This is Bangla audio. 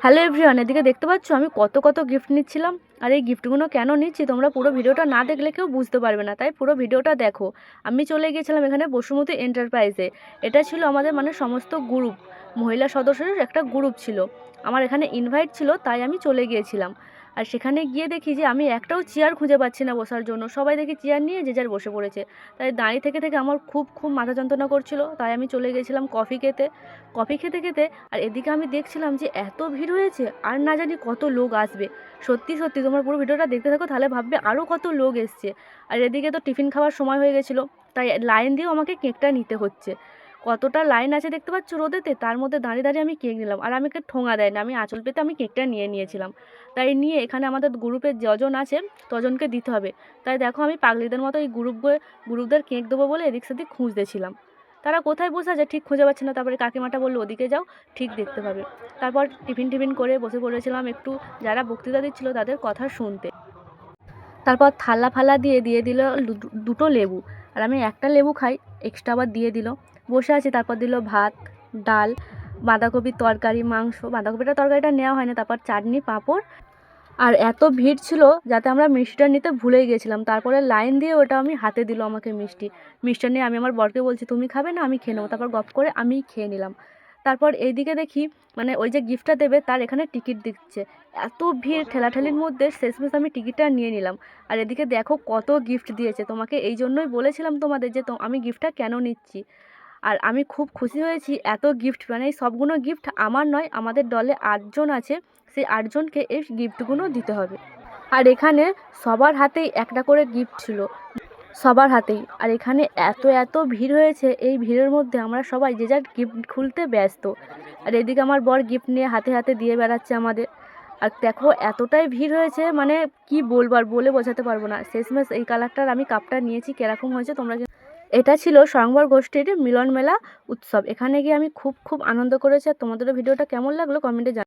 হ্যালো এভরিওয়ান, এদিকে দেখতে পাচ্ছ আমি কত কত গিফট নিচ্ছিলাম। আর এই গিফটগুলো কেন নিচ্ছি তোমরা পুরো ভিডিওটা না দেখলে কেউ বুঝতে পারবে না, তাই পুরো ভিডিওটা দেখো। আমি চলে গিয়েছিলাম এখানে বসুমতী এন্টারপ্রাইজে। এটা ছিল আমাদের সমস্ত গ্রুপ, মহিলা সদস্যদের একটা গ্রুপ ছিল। আমার এখানে ইনভাইট ছিল, তাই আমি চলে গিয়েছিলাম। আর সেখানে গিয়ে দেখি যে আমি একটাও চেয়ার খুঁজে পাচ্ছি না বসার জন্য। সবাই দেখি চেয়ার নিয়ে যে যার বসে পড়েছে। তাই দাঁড়িয়ে থেকে থেকে আমার খুব খুব মাথা যন্ত্রণা করছিল। তাই আমি চলে গিয়েছিলাম কফি খেতে খেতে। আর এদিকে আমি দেখছিলাম যে এত ভিড় হয়েছে, আর না জানি কত লোক আসবে। সত্যি সত্যি তোমরা পুরো ভিডিওটা দেখতে থাকো, তাহলে ভাববে আরও কত লোক এসছে। আর এদিকে তো টিফিন খাওয়ার সময় হয়ে গেছিলো, তাই লাইন দিয়েও আমাকে কেকটা নিতে হচ্ছে। কতটা লাইন আছে দেখতে পাচ্ছ রোদেতে, তার মধ্যে দাঁড়িয়ে দাঁড়িয়ে আমি কেক নিলাম। আর আমাকে ঠোঙা দেয় না, আমি আঁচল পেতে আমি কেকটা নিয়েছিলাম। তাই নিয়ে এখানে আমাদের গ্রুপের যজন আছে তজনকে দিতে হবে। তাই দেখো আমি পাগলিদের মতো এই গ্রুপদের কেক দেবো বলে এদিক সেদিক খুঁজতেছিলাম। তারা কোথায় বসে আছে ঠিক খুঁজে পাচ্ছে না। তারপরে কাকিমাটা বললো ওদিকে যাও, ঠিক দেখতে পাবে। তারপর টিফিন করে বসে পড়েছিলাম একটু যারা বক্তৃতা দিচ্ছিলো তাদের কথা শুনতে। তারপর থালা ফালা দিয়ে দিয়ে দিল দুটো লেবু। আর আমি একটা লেবু খাই, এক্সট্রা আবার দিয়ে দিল। বসে আছি, তারপর দিল ভাত, ডাল, বাঁধাকপির তরকারি, মাংস। তরকারিটা নেওয়া হয়নি। তারপর চাটনি, পাঁপড়। আর এত ভিড় ছিল যাতে আমরা মিষ্টিটা নিতে ভুলেই গেছিলাম। তারপরে লাইন দিয়ে ওটা আমি হাতে দিল আমাকে মিষ্টিটা নিয়ে আমি আমার বরকে বলছি তুমি খাবে না, আমি খেয়ে নেবো। তারপর গপ করে আমি খেয়ে নিলাম। তারপর এইদিকে দেখি ওই যে গিফটটা দেবে তার এখানে টিকিট দিচ্ছে। এত ভিড় ঠেলাঠেলির মধ্যে শেষমেশ আমি টিকিটটা নিয়ে নিলাম। আর এদিকে দেখো কত গিফট দিয়েছে। তোমাকে এই জন্যই বলেছিলাম তোমাদের যে আমি গিফটটা কেন নিচ্ছি। আর আমি খুব খুশি হয়েছি এত গিফট, এই সবগুলো গিফট আমার নয়, আমাদের দলে 8জন আছে, সেই 8জনকে এই গিফটগুলো দিতে হবে। আর এখানে সবার হাতেই একটা করে গিফট ছিল, সবার হাতেই। আর এখানে এত এত ভিড় হয়েছে, এই ভিড়ের মধ্যে আমরা সবাই যে যার গিফট খুলতে ব্যস্ত। আর এদিকে আমার বর গিফট নিয়ে হাতে হাতে দিয়ে বেড়াচ্ছে আমাদের। আর দেখো এতটাই ভিড় হয়েছে, কি বলবো, আর বলে বোঝাতে পারবো না। শেষমেশ এই কালারটার আমি কাপটা নিয়েছি, কিরকম হয়েছে তোমরা। এটা ছিল স্বয়ংবর গোষ্ঠীর মিলন মেলা উৎসব। এখানে গিয়ে আমি খুব খুব আনন্দ করেছি। আর তোমাদেরও ভিডিওটা কেমন লাগলো কমেন্টে